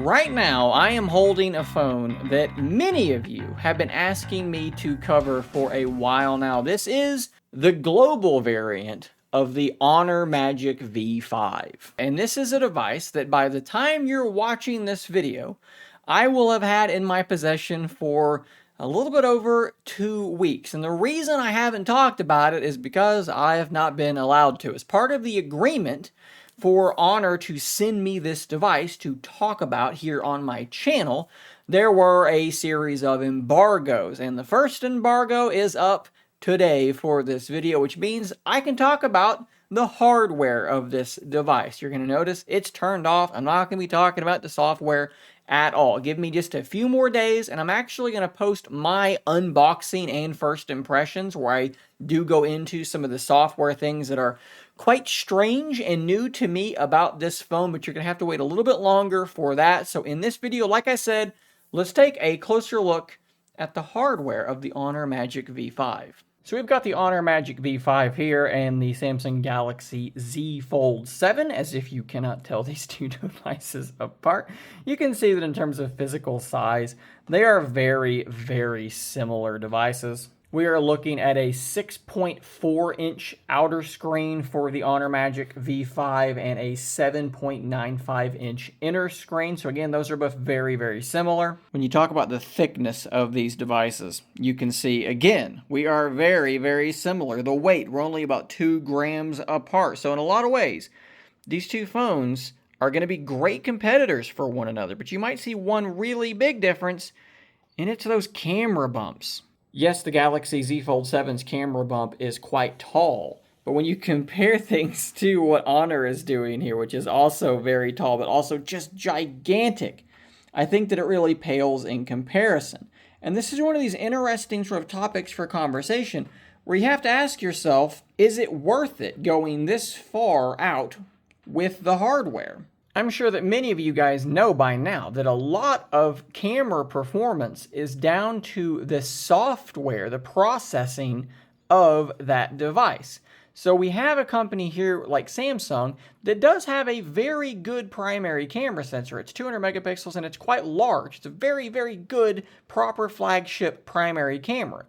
Right now, I am holding a phone that many of you have been asking me to cover for a while now. This is the global variant of the Honor Magic V5. And this is a device that by the time you're watching this video, I will have had in my possession for a little bit over 2 weeks. And the reason I haven't talked about it is because I have not been allowed to. As part of the agreement for Honor to send me this device to talk about here on my channel, there were a series of embargoes. And the first embargo is up today for this video, which means I can talk about the hardware of this device. You're going to notice it's turned off. I'm not going to be talking about the software at all. Give me just a few more days, and I'm actually going to post my unboxing and first impressions where I do go into some of the software things that are quite strange and new to me about this phone, but you're going to have to wait a little bit longer for that. So in this video, like I said, let's take a closer look at the hardware of the Honor Magic V5. So we've got the Honor Magic V5 here and the Samsung Galaxy Z Fold 7. As if you cannot tell these two devices apart, you can see that in terms of physical size, they are very, very similar devices. We are looking at a 6.4-inch outer screen for the Honor Magic V5 and a 7.95-inch inner screen. So again, those are both very, very similar. When you talk about the thickness of these devices, you can see, again, we are very, very similar. The weight, we're only about 2 grams apart. So in a lot of ways, these two phones are going to be great competitors for one another. But you might see one really big difference, and it's those camera bumps. Yes, the Galaxy Z Fold 7's camera bump is quite tall, but when you compare things to what Honor is doing here, which is also very tall, but also just gigantic, I think that it really pales in comparison. And this is one of these interesting sort of topics for conversation where you have to ask yourself, is it worth it going this far out with the hardware? I'm sure that many of you guys know by now that a lot of camera performance is down to the software, the processing of that device. So we have a company here like Samsung that does have a very good primary camera sensor. It's 200 megapixels and it's quite large. It's a very, very good, proper flagship primary camera.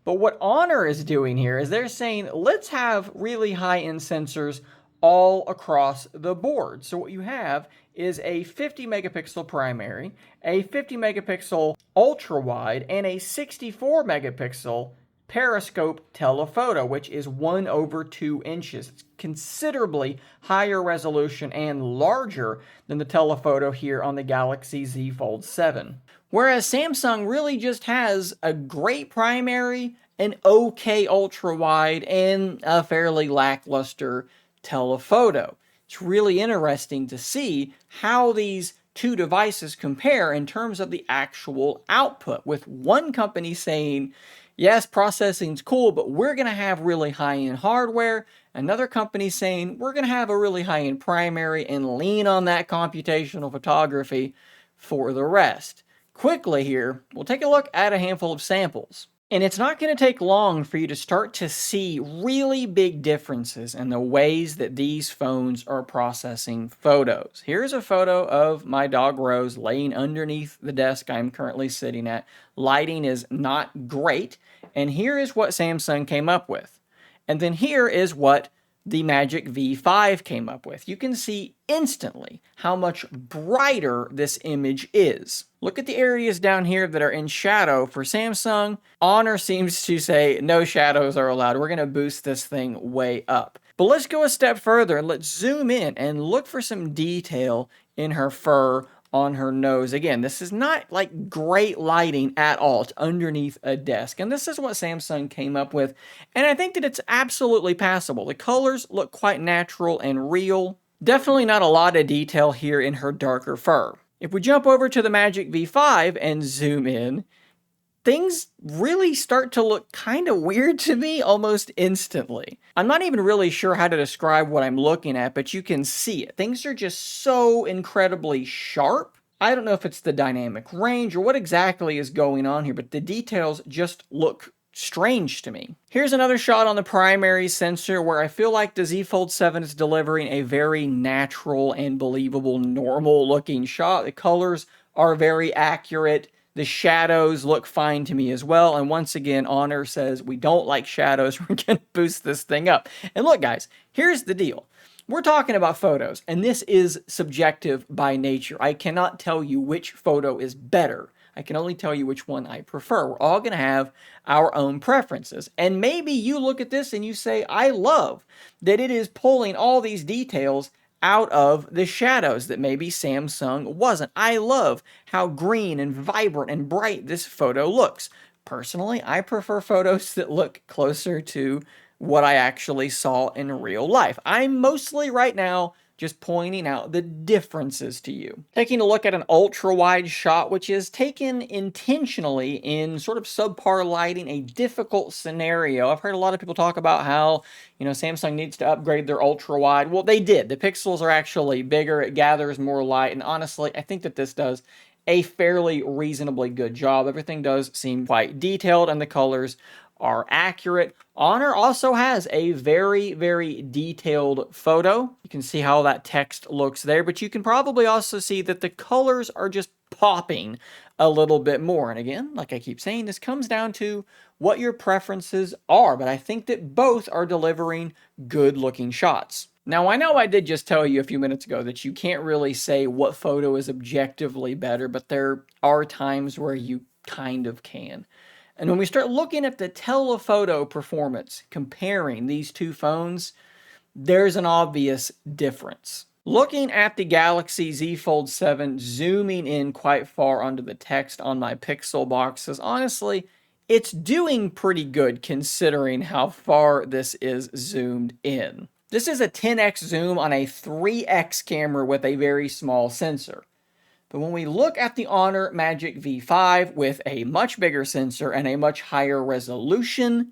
But what Honor is doing here is they're saying, let's have really high-end sensors all across the board. So what you have is a 50 megapixel primary, a 50 megapixel ultra wide, and a 64 megapixel periscope telephoto, which is 1/2 inches. It's considerably higher resolution and larger than the telephoto here on the Galaxy Z Fold 7. Whereas Samsung really just has a great primary, an okay ultra wide, and a fairly lackluster telephoto. It's really interesting to see how these two devices compare in terms of the actual output, with one company saying, yes, processing's cool, but we're going to have really high-end hardware. Another company saying, we're going to have a really high-end primary and lean on that computational photography for the rest. Quickly here, we'll take a look at a handful of samples. And it's not going to take long for you to start to see really big differences in the ways that these phones are processing photos. Here's a photo of my dog Rose laying underneath the desk I'm currently sitting at. Lighting is not great. And here is what Samsung came up with. And then here is what the Magic V5 came up with. You can see instantly how much brighter this image is. Look at the areas down here that are in shadow for Samsung. Honor seems to say no shadows are allowed. We're going to boost this thing way up. But let's go a step further and let's zoom in and look for some detail in her fur on her nose. Again, this is not like great lighting at all. It's underneath a desk. And this is what Samsung came up with. And I think that it's absolutely passable. The colors look quite natural and real. Definitely not a lot of detail here in her darker fur. If we jump over to the Magic V5 and zoom in, things really start to look kind of weird to me almost instantly. I'm not even really sure how to describe what I'm looking at, but you can see it. Things are just so incredibly sharp. I don't know if it's the dynamic range or what exactly is going on here, but the details just look strange to me. Here's another shot on the primary sensor where I feel like the Z Fold 7 is delivering a very natural and believable, normal looking shot. The colors are very accurate. The shadows look fine to me as well. And once again, Honor says we don't like shadows. We're going to boost this thing up. And look, guys, here's the deal. We're talking about photos, and this is subjective by nature. I cannot tell you which photo is better. I can only tell you which one I prefer. We're all going to have our own preferences. And maybe you look at this and you say, I love that it is pulling all these details out of the shadows that maybe Samsung wasn't. I love how green and vibrant and bright this photo looks. Personally, I prefer photos that look closer to what I actually saw in real life. I'm mostly right now just pointing out the differences to you. Taking a look at an ultra-wide shot, which is taken intentionally in sort of subpar lighting, a difficult scenario. I've heard a lot of people talk about how, Samsung needs to upgrade their ultra-wide. Well, they did. The pixels are actually bigger. It gathers more light. And honestly, I think that this does a fairly reasonably good job. Everything does seem quite detailed and the colors are accurate. Honor also has a very, very detailed photo. You can see how that text looks there, but you can probably also see that the colors are just popping a little bit more. And again, like I keep saying, this comes down to what your preferences are, but I think that both are delivering good looking shots. Now, I know I did just tell you a few minutes ago that you can't really say what photo is objectively better, but there are times where you kind of can. And when we start looking at the telephoto performance, comparing these two phones, there's an obvious difference. Looking at the Galaxy Z Fold 7, zooming in quite far onto the text on my Pixel boxes, honestly, it's doing pretty good considering how far this is zoomed in. This is a 10x zoom on a 3x camera with a very small sensor. But when we look at the Honor Magic V5 with a much bigger sensor and a much higher resolution,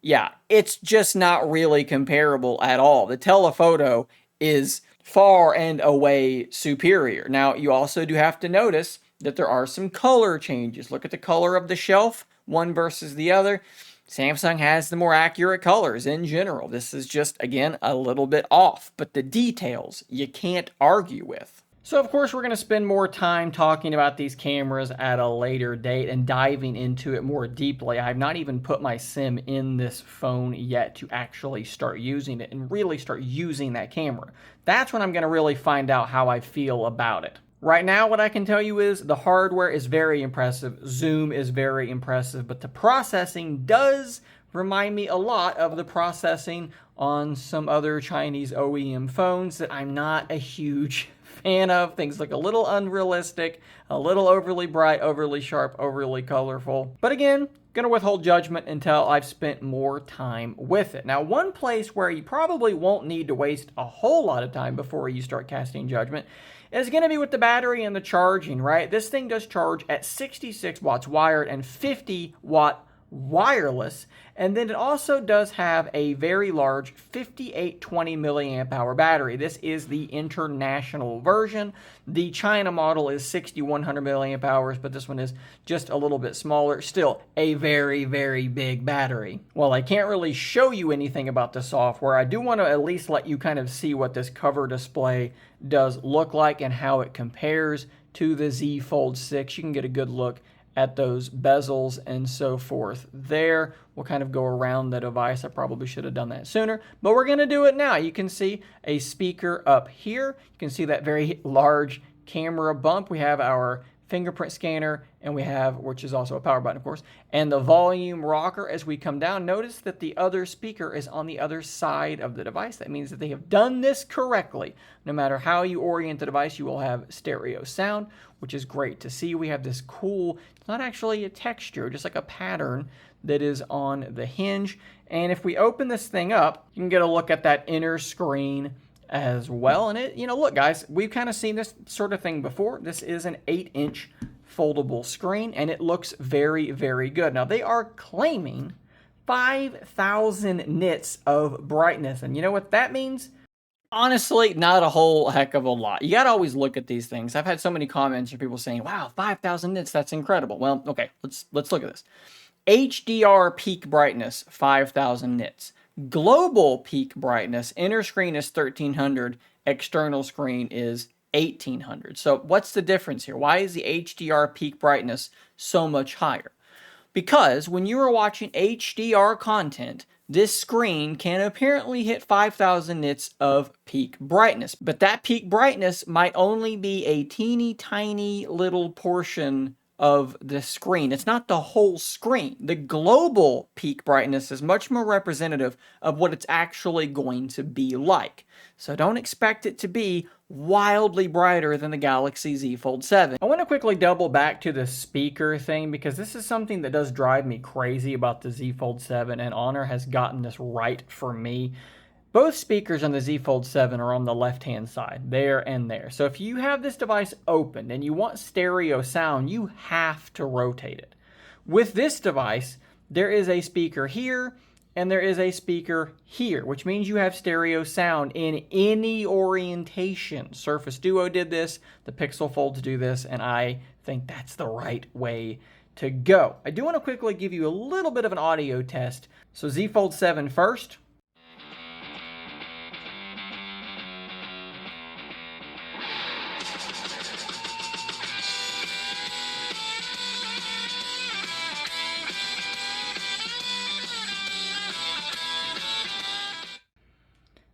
yeah, it's just not really comparable at all. The telephoto is far and away superior. Now, you also do have to notice that there are some color changes. Look at the color of the shelf, one versus the other. Samsung has the more accurate colors in general. This is just, again, a little bit off. But the details, you can't argue with. So, of course, we're going to spend more time talking about these cameras at a later date and diving into it more deeply. I have not even put my SIM in this phone yet to actually start using it and really start using that camera. That's when I'm going to really find out how I feel about it. Right now, what I can tell you is the hardware is very impressive, zoom is very impressive, but the processing does remind me a lot of the processing on some other Chinese OEM phones that I'm not a huge fan of. Things look a little unrealistic, a little overly bright, overly sharp, overly colorful. But again, gonna withhold judgment until I've spent more time with it. Now, one place where you probably won't need to waste a whole lot of time before you start casting judgment is gonna be with the battery and the charging, right? This thing does charge at 66 watts wired and 50 watt wireless, and then it also does have a very large 5820 milliamp hour battery. This is the international version. The China model is 6100 milliamp hours, but this one is just a little bit smaller. Still a very, very big battery. Well, I can't really show you anything about the software. I do want to at least let you kind of see what this cover display does look like and how it compares to the Z Fold 6. You can get a good look at those bezels and so forth there. We'll kind of go around the device. I probably should have done that sooner, but we're going to do it now. You can see a speaker up here. You can see that very large camera bump. We have our fingerprint scanner, and we have, which is also a power button, of course, and the volume rocker. As we come down, notice that the other speaker is on the other side of the device. That means that they have done this correctly. No matter how you orient the device, you will have stereo sound, which is great to see. We have this cool, it's not actually a texture, just like a pattern that is on the hinge. And if we open this thing up, you can get a look at that inner screen as well. And it, look, guys, we've kind of seen this sort of thing before. This is an 8-inch foldable screen, and it looks very, very good. Now, they are claiming 5,000 nits of brightness. And you know what that means? Honestly, not a whole heck of a lot. You got to always look at these things. I've had so many comments from people saying, wow, 5,000 nits, that's incredible. Well, okay, let's look at this. HDR peak brightness, 5000 nits. Global peak brightness, inner screen is 1300, external screen is 1800. So what's the difference here? Why is the HDR peak brightness so much higher? Because when you are watching HDR content, this screen can apparently hit 5000 nits of peak brightness. But that peak brightness might only be a teeny tiny little portion of the screen. It's not the whole screen. The global peak brightness is much more representative of what it's actually going to be like. So don't expect it to be wildly brighter than the Galaxy Z Fold 7. I want to quickly double back to the speaker thing because this is something that does drive me crazy about the Z Fold 7, and Honor has gotten this right for me. Both speakers on the Z Fold 7 are on the left-hand side, there and there. So if you have this device open and you want stereo sound, you have to rotate it. With this device, there is a speaker here and there is a speaker here, which means you have stereo sound in any orientation. Surface Duo did this, the Pixel Folds do this, and I think that's the right way to go. I do want to quickly give you a little bit of an audio test. So Z Fold 7 first.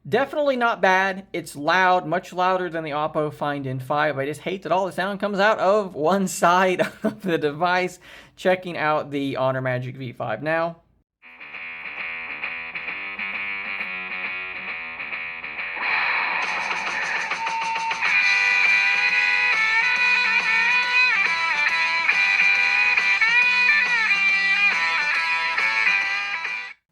Definitely not bad. It's loud, much louder than the Oppo Find N5. I just hate that all the sound comes out of one side of the device. Checking out the Honor Magic V5 now.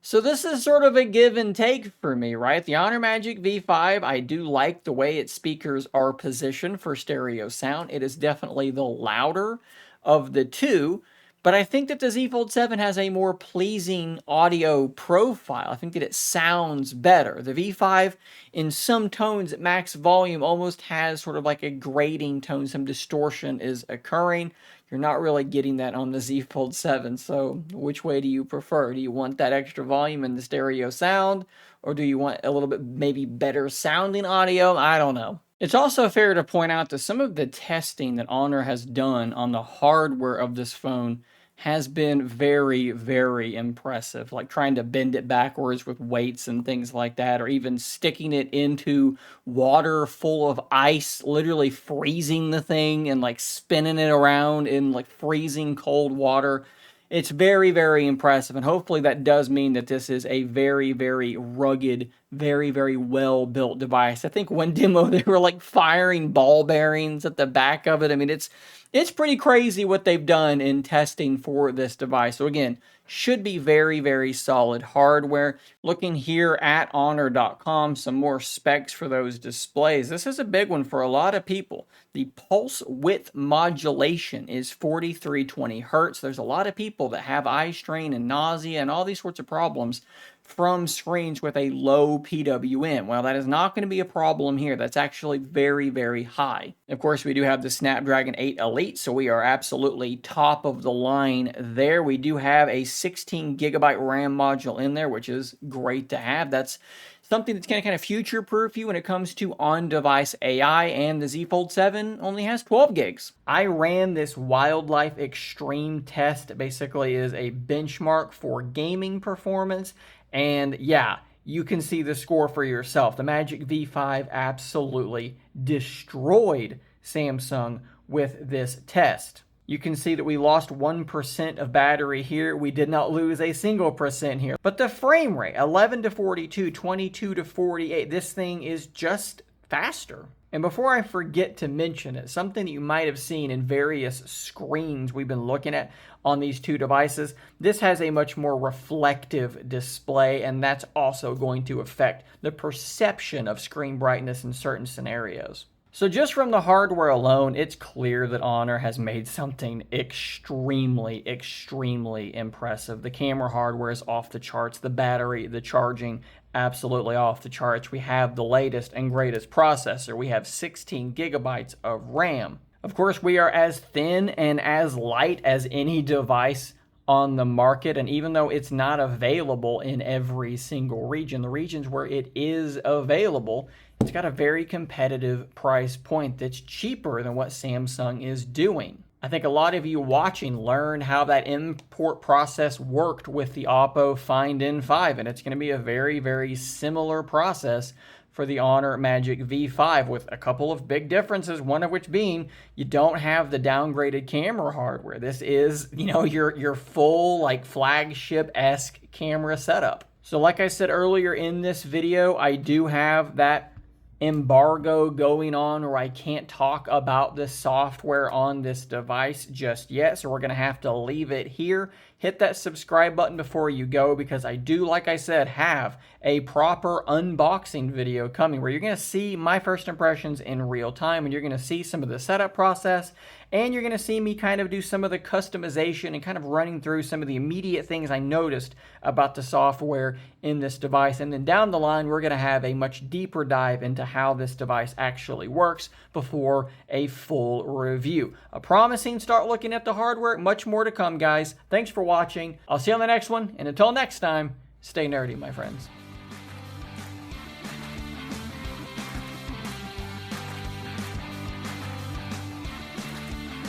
So this is sort of a give and take for me, right? The Honor Magic V5, I do like the way its speakers are positioned for stereo sound. It is definitely the louder of the two, but I think that the Z Fold 7 has a more pleasing audio profile. I think that it sounds better. The V5, in some tones at max volume, almost has sort of like a grating tone. Some distortion is occurring. You're not really getting that on the Z Fold 7, so which way do you prefer? Do you want that extra volume and the stereo sound, or do you want a little bit maybe better sounding audio? I don't know. It's also fair to point out that some of the testing that Honor has done on the hardware of this phone has been very, very impressive. Like trying to bend it backwards with weights and things like that, or even sticking it into water full of ice, literally freezing the thing and like spinning it around in like freezing cold water. It's very, very impressive, and hopefully that does mean that this is a very, very rugged, very, very well-built device. I think one demo, they were like firing ball bearings at the back of it. I mean, it's pretty crazy what they've done in testing for this device. So again, should be very, very solid hardware. Looking here at Honor.com, some more specs for those displays. This is a big one for a lot of people. The pulse width modulation is 4320 hertz. There's a lot of people that have eye strain and nausea and all these sorts of problems from screens with a low PWM. Well, that is not going to be a problem here. That's actually very, very high. Of course, we do have the Snapdragon 8 Elite, so we are absolutely top of the line there. We do have a 16 gigabyte RAM module in there, which is great to have. That's something that's going to kind of future-proof you when it comes to on-device AI, and the Z Fold 7 only has 12 gigs. I ran this Wildlife Extreme test. It basically is a benchmark for gaming performance, and yeah, you can see the score for yourself. The Magic V5 absolutely destroyed Samsung with this test. You can see that we lost 1% of battery here. We did not lose a single percent here. But the frame rate, 11 to 42, 22 to 48, this thing is just faster. And before I forget to mention it, something that you might have seen in various screens we've been looking at on these two devices, this has a much more reflective display, and that's also going to affect the perception of screen brightness in certain scenarios. So just from the hardware alone, it's clear that Honor has made something extremely, extremely impressive. The camera hardware is off the charts. The battery, the charging, absolutely off the charts. We have the latest and greatest processor. We have 16 gigabytes of RAM. Of course, we are as thin and as light as any device on the market. And even though it's not available in every single region, the regions where it is available, it's got a very competitive price point that's cheaper than what Samsung is doing. I think a lot of you watching learned how that import process worked with the Oppo Find N5, and it's going to be a very, very similar process for the Honor Magic V5 with a couple of big differences, one of which being you don't have the downgraded camera hardware. This is, your full like flagship-esque camera setup. So like I said earlier in this video, I do have that embargo going on where I can't talk about the software on this device just yet. So we're going to have to leave it here. Hit that subscribe button before you go, because I do, like I said, have a proper unboxing video coming where you're going to see my first impressions in real time, and you're going to see some of the setup process, and you're going to see me kind of do some of the customization and kind of running through some of the immediate things I noticed about the software in this device. And then down the line, we're going to have a much deeper dive into how this device actually works before a full review. A promising start looking at the hardware. Much more to come, guys. Thanks for watching. I'll see you on the next one, and until next time, stay nerdy, my friends.